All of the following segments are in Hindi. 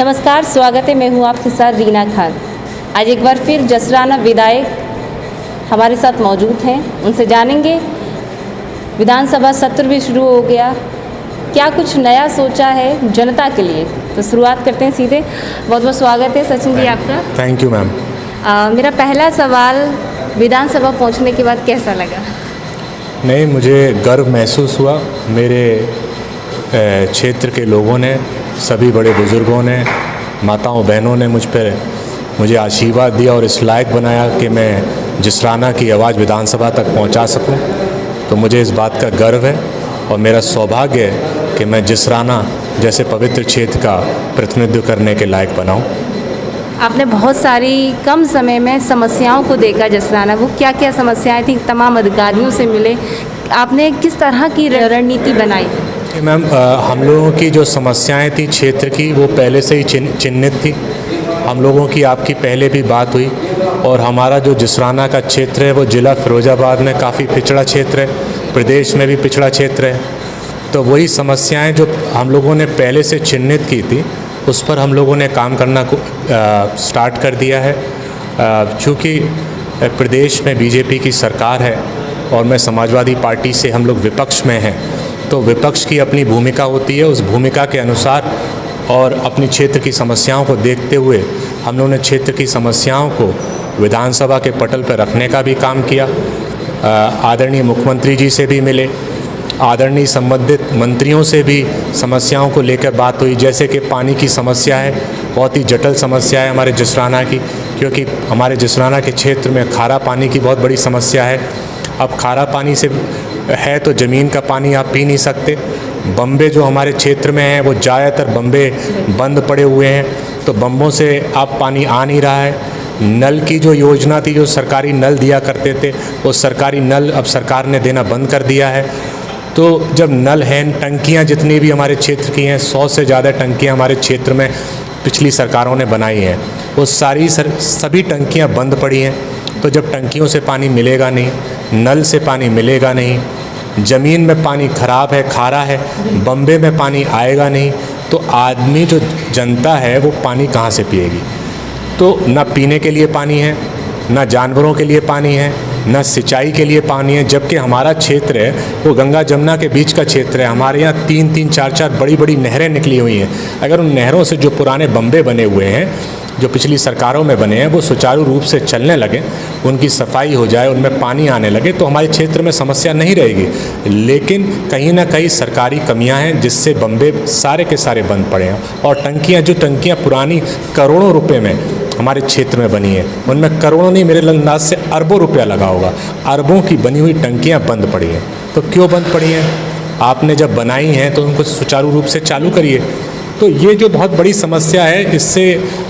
नमस्कार, स्वागत है। मैं हूँ आपके साथ रीना खान। आज एक बार फिर जसराना विधायक हमारे साथ मौजूद हैं, उनसे जानेंगे। विधानसभा सत्र भी शुरू हो गया, क्या कुछ नया सोचा है जनता के लिए। तो शुरुआत करते हैं सीधे। बहुत बहुत स्वागत है सचिन जी आपका। Thank you ma'am. मेरा पहला सवाल, विधानसभा पहुँचने के बाद कैसा लगा? नहीं, मुझे गर्व महसूस हुआ। मेरे क्षेत्र के लोगों ने, सभी बड़े बुज़ुर्गों ने, माताओं बहनों ने मुझे आशीर्वाद दिया और इस लायक बनाया कि मैं जसराना की आवाज़ विधानसभा तक पहुंचा सकूं। तो मुझे इस बात का गर्व है और मेरा सौभाग्य है कि मैं जसराना जैसे पवित्र क्षेत्र का प्रतिनिधित्व करने के लायक बनाऊं। आपने बहुत सारी कम समय में समस्याओं को देखा जसराना। वो क्या क्या समस्याएं थी? तमाम अधिकारियों से मिले, आपने किस तरह की रणनीति बनाई? मैम, हम लोगों की जो समस्याएं थी क्षेत्र की, वो पहले से ही चिन्हित थी। हम लोगों की आपकी पहले भी बात हुई और हमारा जो जसराना का क्षेत्र है वो ज़िला फिरोजाबाद में काफ़ी पिछड़ा क्षेत्र है, प्रदेश में भी पिछड़ा क्षेत्र है। तो वही समस्याएं जो हम लोगों ने पहले से चिन्हित की थी, उस पर हम लोगों ने काम करना स्टार्ट कर दिया है। चूँकि प्रदेश में बीजेपी की सरकार है और मैं समाजवादी पार्टी से हम लोग विपक्ष में हैं, तो विपक्ष की अपनी भूमिका होती है। उस भूमिका के अनुसार और अपनी क्षेत्र की समस्याओं को देखते हुए हम लोगों ने क्षेत्र की समस्याओं को विधानसभा के पटल पर रखने का भी काम किया। आदरणीय मुख्यमंत्री जी से भी मिले, आदरणीय संबंधित मंत्रियों से भी समस्याओं को लेकर बात हुई। जैसे कि पानी की समस्या है, बहुत ही जटिल समस्या है हमारे जसराना की, क्योंकि हमारे जसराना के क्षेत्र में खारा पानी की बहुत बड़ी समस्या है। अब खारा पानी से है तो ज़मीन का पानी आप पी नहीं सकते। बम्बे जो हमारे क्षेत्र में है वो ज़्यादातर बम्बे बंद पड़े हुए हैं, तो बम्बों से आप पानी आ नहीं रहा है। नल की जो योजना थी, जो सरकारी नल दिया करते थे, वो सरकारी नल अब सरकार ने देना बंद कर दिया है। तो जब नल हैं, टंकियाँ जितनी भी हमारे क्षेत्र की हैं, 100 से ज़्यादा टंकियाँ हमारे क्षेत्र में पिछली सरकारों ने बनाई हैं, वो सभी टंकियाँ बंद पड़ी हैं। तो जब टंकियों से पानी मिलेगा नहीं, नल से पानी मिलेगा नहीं, ज़मीन में पानी ख़राब है, खारा है, बम्बे में पानी आएगा नहीं, तो आदमी जो जनता है वो पानी कहाँ से पिएगी? तो ना पीने के लिए पानी है, ना जानवरों के लिए पानी है, ना सिंचाई के लिए पानी है। जबकि हमारा क्षेत्र है वो गंगा जमुना के बीच का क्षेत्र है। हमारे यहाँ 3-3, 4-4 बड़ी बड़ी नहरें निकली हुई हैं। अगर उन नहरों से जो पुराने बम्बे बने हुए हैं, जो पिछली सरकारों में बने हैं, वो सुचारू रूप से चलने लगे, उनकी सफाई हो जाए, उनमें पानी आने लगे, तो हमारे क्षेत्र में समस्या नहीं रहेगी। लेकिन कहीं ना कहीं सरकारी कमियां हैं, जिससे बम्बे सारे के सारे बंद पड़े हैं। और टंकियां पुरानी करोड़ों रुपए में हमारे क्षेत्र में बनी है, उनमें करोड़ों नहीं, मेरे अंदाज से अरबों रुपया लगा होगा, अरबों की बनी हुई टंकियाँ बंद पड़ी हैं। तो क्यों बंद पड़ी हैं? आपने जब बनाई हैं तो उनको सुचारू रूप से चालू करिए। तो ये जो बहुत बड़ी समस्या है, इससे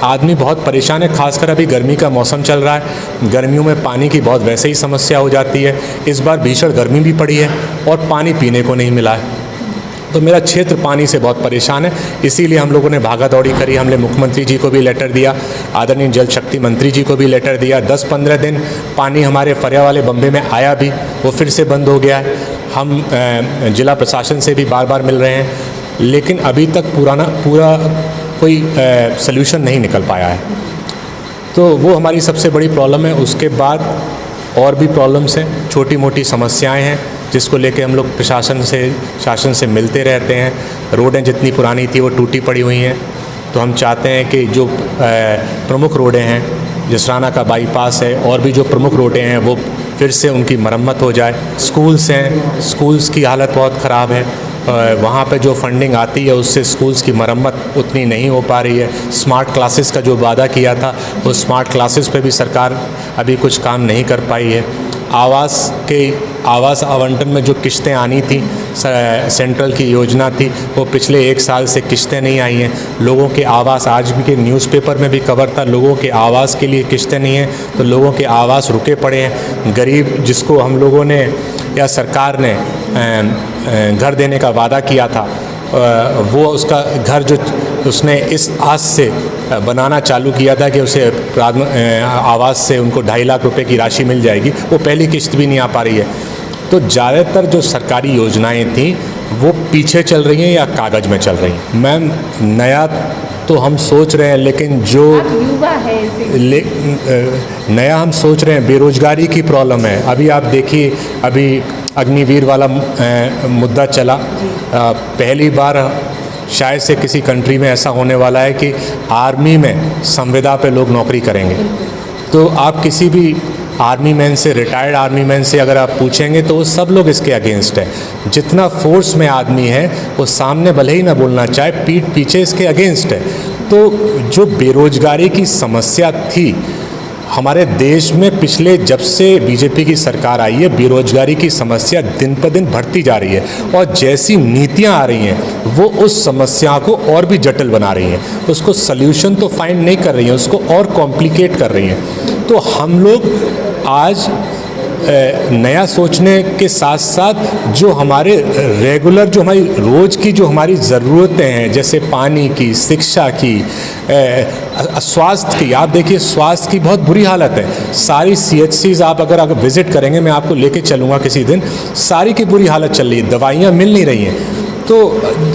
आदमी बहुत परेशान है। खासकर अभी गर्मी का मौसम चल रहा है, गर्मियों में पानी की बहुत वैसे ही समस्या हो जाती है। इस बार भीषण गर्मी भी पड़ी है और पानी पीने को नहीं मिला है। तो मेरा क्षेत्र पानी से बहुत परेशान है, इसीलिए हम लोगों ने भागा दौड़ी करी। हमने मुख्यमंत्री जी को भी लेटर दिया, आदरणीय जल शक्ति मंत्री जी को भी लेटर दिया। 10-15 दिन पानी हमारे फरिया वाले बम्बे में आया भी, वो फिर से बंद हो गया है। हम जिला प्रशासन से भी बार बार मिल रहे हैं, लेकिन अभी तक पूरा कोई सल्यूशन नहीं निकल पाया है। तो वो हमारी सबसे बड़ी प्रॉब्लम है। उसके बाद और भी प्रॉब्लम्स हैं, छोटी मोटी समस्याएं हैं, जिसको लेके हम लोग शासन से मिलते रहते हैं। रोडें जितनी पुरानी थी वो टूटी पड़ी हुई हैं, तो हम चाहते हैं कि जो प्रमुख रोडें हैं, जसराना का बाईपास है, और भी जो प्रमुख रोडें हैं वो फिर से उनकी मरम्मत हो जाए। स्कूल्स हैं, स्कूल्स की हालत बहुत ख़राब है, वहाँ पे जो फंडिंग आती है उससे स्कूल्स की मरम्मत उतनी नहीं हो पा रही है। स्मार्ट क्लासेस का जो वादा किया था, वो स्मार्ट क्लासेस पे भी सरकार अभी कुछ काम नहीं कर पाई है। आवास आवंटन में जो किश्तें आनी थी, सेंट्रल की योजना थी, वो पिछले 1 साल से किश्तें नहीं आई हैं। लोगों के आवास, आज भी के न्यूज़पेपर में भी कवर था, लोगों के आवास के लिए किश्तें नहीं हैं, तो लोगों के आवास रुके पड़े हैं। गरीब जिसको हम लोगों ने या सरकार ने घर देने का वादा किया था, वो उसका घर जो उसने इस आस से बनाना चालू किया था कि उसे आवास से उनको 2.5 लाख रुपए की राशि मिल जाएगी, वो पहली किश्त भी नहीं आ पा रही है। तो ज़्यादातर जो सरकारी योजनाएं थी वो पीछे चल रही हैं या कागज़ में चल रही हैं। मैम, नया तो हम सोच रहे हैं, लेकिन जो आप युवा है नया हम सोच रहे हैं, बेरोजगारी की प्रॉब्लम है। अभी आप देखिए, अभी अग्निवीर वाला मुद्दा चला, पहली बार शायद से किसी कंट्री में ऐसा होने वाला है कि आर्मी में संविदा पे लोग नौकरी करेंगे। तो आप किसी भी आर्मी मैन से, रिटायर्ड आर्मी मैन से अगर आप पूछेंगे तो वो सब लोग इसके अगेंस्ट है। जितना फोर्स में आदमी है वो सामने भले ही ना बोलना चाहे, पीठ पीछे इसके अगेंस्ट है। तो जो बेरोजगारी की समस्या थी हमारे देश में, पिछले जब से बीजेपी की सरकार आई है, बेरोजगारी की समस्या दिन पर दिन बढ़ती जा रही है और जैसी नीतियां आ रही हैं वो उस समस्या को और भी जटिल बना रही हैं। उसको सल्यूशन तो फाइंड नहीं कर रही हैं, उसको और कॉम्प्लिकेट कर रही हैं। तो हम लोग आज नया सोचने के साथ साथ जो हमारे रेगुलर, जो हमारी रोज़ की जो हमारी ज़रूरतें हैं, जैसे पानी की, शिक्षा की, स्वास्थ्य की, आप देखिए स्वास्थ्य की बहुत बुरी हालत है। सारी CHCs आप अगर विज़िट करेंगे, मैं आपको लेके चलूँगा किसी दिन, सारी की बुरी हालत चल रही है, दवाइयाँ मिल नहीं रही हैं। तो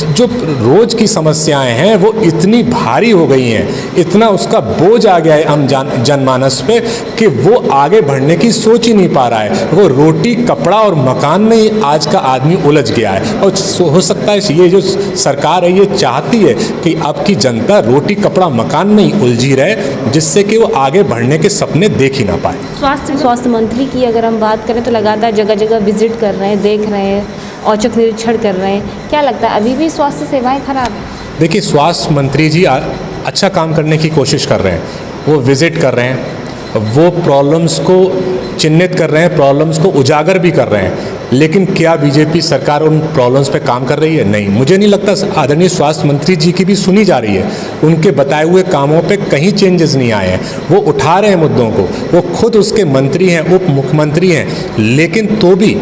जो रोज़ की समस्याएं हैं वो इतनी भारी हो गई हैं, इतना उसका बोझ आ गया है आम जनमानस पे कि वो आगे बढ़ने की सोच ही नहीं पा रहा है। वो रोटी, कपड़ा और मकान में ही आज का आदमी उलझ गया है। और हो सकता है ये जो सरकार है ये चाहती है कि अब की जनता रोटी, कपड़ा, मकान में ही उलझी रहे, जिससे कि वो आगे बढ़ने के सपने देख ही ना पाए। स्वास्थ्य मंत्री की अगर हम बात करें तो लगातार जगह जगह विजिट कर रहे हैं, देख रहे हैं, औचक निरीक्षण कर रहे हैं। क्या लगता है अभी भी स्वास्थ्य सेवाएं खराब हैं? देखिए, स्वास्थ्य मंत्री जी अच्छा काम करने की कोशिश कर रहे हैं। वो विज़िट कर रहे हैं, वो प्रॉब्लम्स को चिन्हित कर रहे हैं, प्रॉब्लम्स को उजागर भी कर रहे हैं। लेकिन क्या बीजेपी सरकार उन प्रॉब्लम्स पे काम कर रही है? नहीं, मुझे नहीं लगता। आदरणीय स्वास्थ्य मंत्री जी की भी सुनी जा रही है, उनके बताए हुए कामों पे कहीं चेंजेस नहीं आए हैं। वो उठा रहे हैं मुद्दों को, वो खुद उसके मंत्री हैं, उप मुख्यमंत्री हैं, लेकिन तो भी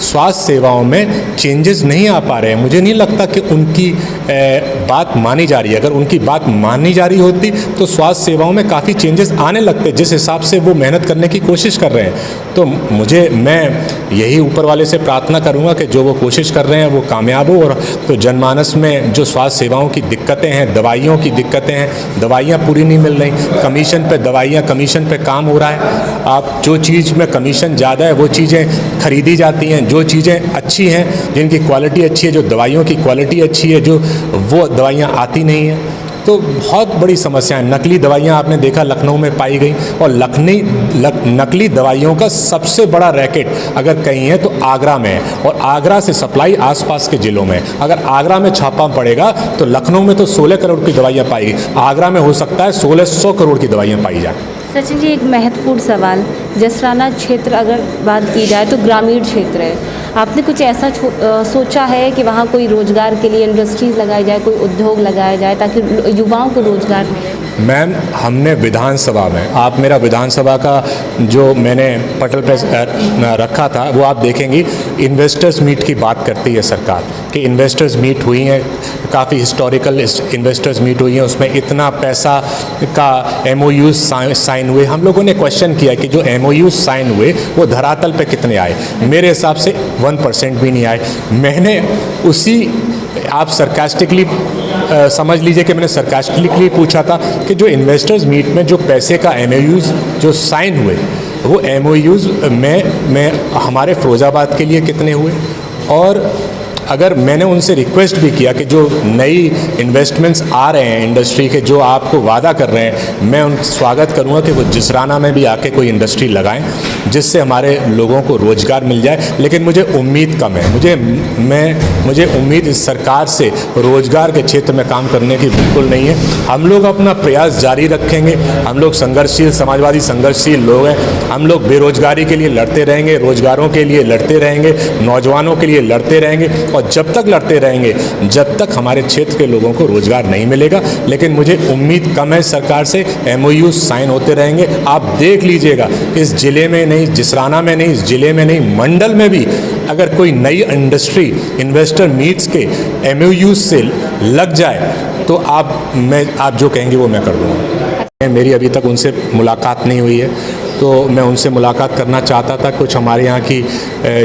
स्वास्थ्य सेवाओं में चेंजेस नहीं आ पा रहे हैं। मुझे नहीं लगता कि उनकी बात मानी जा रही है। अगर उनकी बात मानी जा रही होती तो स्वास्थ्य सेवाओं में काफ़ी चेंजेस आने लगते, जिस हिसाब से वो मेहनत करने की कोशिश कर रहे हैं। तो मैं यही ऊपर वाले से प्रार्थना करूंगा कि जो वो कोशिश कर रहे हैं वो कामयाब हो। और तो जनमानस में जो स्वास्थ्य सेवाओं की दिक्कतें हैं, दवाइयों की दिक्कतें हैं, दवाइयाँ पूरी नहीं मिल रही, कमीशन पे दवाइयाँ, कमीशन पे काम हो रहा है। आप जो चीज़ में कमीशन ज़्यादा है वो चीज़ें खरीदी जाती हैं, जो चीज़ें अच्छी हैं, जिनकी क्वालिटी अच्छी है, जो दवाइयों की क्वालिटी अच्छी है, जो वो दवाइयाँ आती नहीं हैं। तो बहुत बड़ी समस्या है। नकली दवाइयाँ आपने देखा लखनऊ में पाई गई, और नकली दवाइयों का सबसे बड़ा रैकेट अगर कहीं है तो आगरा में है, और आगरा से सप्लाई आसपास के ज़िलों में। अगर आगरा में छापा पड़ेगा तो लखनऊ में तो 16 करोड़ की दवाइयाँ पाई गई, आगरा में हो सकता है 1600 करोड़ की दवाइयाँ पाई जाए। सचिन जी, एक महत्वपूर्ण सवाल, जसराना क्षेत्र अगर बात की जाए तो ग्रामीण क्षेत्र है। आपने कुछ ऐसा सोचा है कि वहाँ कोई रोजगार के लिए इंडस्ट्रीज लगाई जाए, कोई उद्योग लगाया जाए ताकि युवाओं को रोजगार मिले? मैम, हमने विधानसभा में, आप मेरा विधानसभा का जो मैंने पटल पे रखा था वो आप देखेंगी, इन्वेस्टर्स मीट की बात करती है सरकार कि इन्वेस्टर्स मीट हुई हैं, काफ़ी हिस्टोरिकल इन्वेस्टर्स मीट हुई हैं, उसमें इतना पैसा का MOU साइन हुए। हम लोगों ने क्वेश्चन किया कि जो MOU साइन हुए वो धरातल पे कितने आए? मेरे हिसाब से 1% भी नहीं आए। मैंने उसी, आप सरकास्टिकली समझ लीजिए कि मैंने सरकास्टिकली पूछा था कि जो इन्वेस्टर्स मीट में जो पैसे का MOUs जो साइन हुए, वो MOUs में हमारे फिरोजाबाद के लिए कितने हुए? और अगर मैंने उनसे रिक्वेस्ट भी किया कि जो नई इन्वेस्टमेंट्स आ रहे हैं इंडस्ट्री के, जो आपको वादा कर रहे हैं, मैं उनका स्वागत करूंगा कि वो जिसराना में भी आके कोई इंडस्ट्री लगाएं, जिससे हमारे लोगों को रोज़गार मिल जाए। लेकिन मुझे उम्मीद कम है, मुझे उम्मीद इस सरकार से रोज़गार के क्षेत्र में काम करने की बिल्कुल नहीं है। हम लोग अपना प्रयास जारी रखेंगे, हम लोग संघर्षशील, समाजवादी संघर्षशील लोग हैं। हम लोग बेरोजगारी के लिए लड़ते रहेंगे, रोज़गारों के लिए लड़ते रहेंगे, नौजवानों के लिए लड़ते रहेंगे, और जब तक लड़ते रहेंगे, जब तक हमारे क्षेत्र के लोगों को रोजगार नहीं मिलेगा। लेकिन मुझे उम्मीद कम है सरकार से, MOU साइन होते रहेंगे। आप देख लीजिएगा, इस जिले में नहीं, जिसराना में नहीं, इस जिले में नहीं, मंडल में भी अगर कोई नई इंडस्ट्री इन्वेस्टर मीट्स के MOU से लग जाए तो आप जो कहेंगे वो मैं कर दूँगा। मेरी अभी तक उनसे मुलाकात नहीं हुई है, तो मैं उनसे मुलाकात करना चाहता था। कुछ हमारे यहाँ की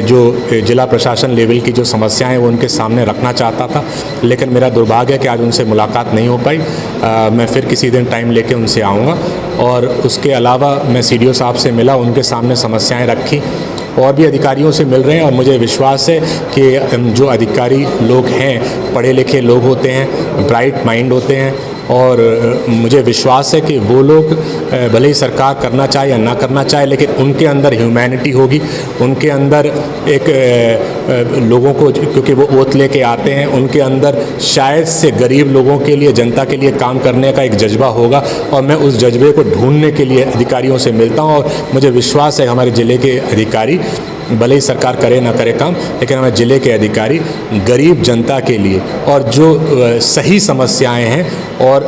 जो जिला प्रशासन लेवल की जो समस्याएं हैं वो उनके सामने रखना चाहता था, लेकिन मेरा दुर्भाग्य है कि आज उनसे मुलाकात नहीं हो पाई। मैं फिर किसी दिन टाइम लेके उनसे आऊँगा। और उसके अलावा मैं सीडीओ साहब से मिला, उनके सामने समस्याएं रखी, और भी अधिकारियों से मिल रहे हैं। और मुझे विश्वास है कि जो अधिकारी लोग हैं पढ़े लिखे लोग होते हैं, ब्राइट माइंड होते हैं, और मुझे विश्वास है कि वो लोग भले ही सरकार करना चाहे या ना करना चाहे, लेकिन उनके अंदर ह्यूमैनिटी होगी, उनके अंदर एक लोगों को, क्योंकि वो ओत लेके आते हैं, उनके अंदर शायद से गरीब लोगों के लिए, जनता के लिए काम करने का एक जज्बा होगा। और मैं उस जज्बे को ढूंढने के लिए अधिकारियों से मिलता हूँ, और मुझे विश्वास है हमारे ज़िले के अधिकारी, भले ही सरकार करे ना करे काम, लेकिन हमारे ज़िले के अधिकारी गरीब जनता के लिए और जो सही समस्याएं हैं और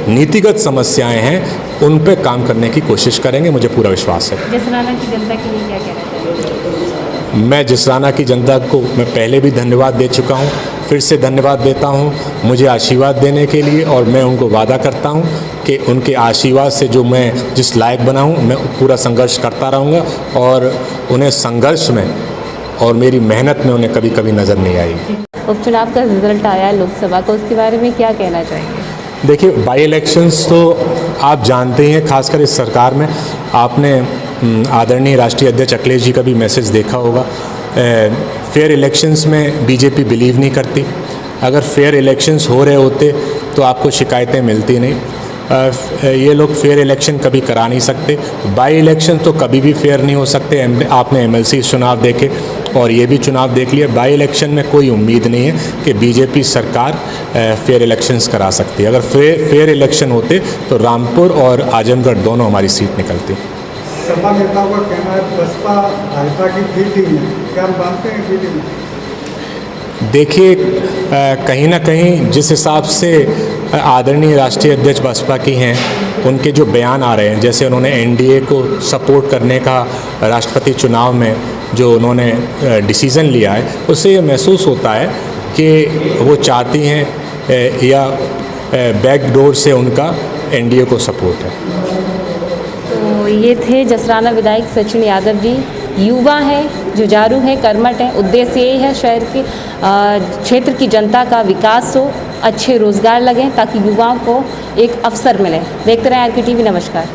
नीतिगत समस्याएं हैं उन पे काम करने की कोशिश करेंगे, मुझे पूरा विश्वास है। जसराना की जनता के लिए क्या कहना चाहिए? मैं जसराना की जनता को मैं पहले भी धन्यवाद दे चुका हूँ, फिर से धन्यवाद देता हूँ मुझे आशीर्वाद देने के लिए, और मैं उनको वादा करता हूँ कि उनके आशीर्वाद से जो मैं जिस लायक बना हूँ मैं पूरा संघर्ष करता रहूँगा, और उन्हें संघर्ष में और मेरी मेहनत में उन्हें कभी कभी नज़र नहीं आएगी। उपचुनाव का रिजल्ट आया लोकसभा का, उसके बारे में क्या कहना चाहेंगे? देखिए, बाई इलेक्शंस तो आप जानते ही हैं, खासकर इस सरकार में। आपने आदरणीय राष्ट्रीय अध्यक्ष अखिलेश जी का भी मैसेज देखा होगा। फेयर इलेक्शंस में बीजेपी बिलीव नहीं करती। अगर फेयर इलेक्शंस हो रहे होते तो आपको शिकायतें मिलती नहीं। ये लोग फेयर इलेक्शन कभी करा नहीं सकते। बाई इलेक्शन तो कभी भी फेयर नहीं हो सकते। आपने एमएलसी चुनाव देखे और ये भी चुनाव देख लिया। बाई इलेक्शन में कोई उम्मीद नहीं है कि बीजेपी सरकार फेयर इलेक्शंस करा सकती है। अगर फेयर इलेक्शन होते तो रामपुर और आजमगढ़ दोनों हमारी सीट निकलती। सपा नेताओं का कहना है बसपा भाजपा की बी टीम है, क्या हम मानते हैं बी टीम? देखिए, कहीं ना कहीं जिस हिसाब से आदरणीय राष्ट्रीय अध्यक्ष बसपा की हैं, उनके जो बयान आ रहे हैं, जैसे उन्होंने एनडीए को सपोर्ट करने का राष्ट्रपति चुनाव में जो उन्होंने डिसीज़न लिया है, उससे ये महसूस होता है कि वो चाहती हैं या बैकडोर से उनका एनडीए को सपोर्ट है। तो ये थे जसराना विधायक सचिन यादव जी। युवा हैं, जुझारू हैं, कर्मठ हैं। उद्देश्य यही है शहर के क्षेत्र की जनता का विकास हो, अच्छे रोज़गार लगें ताकि युवाओं को एक अवसर मिले। देखते रहें आरके टीवी। नमस्कार।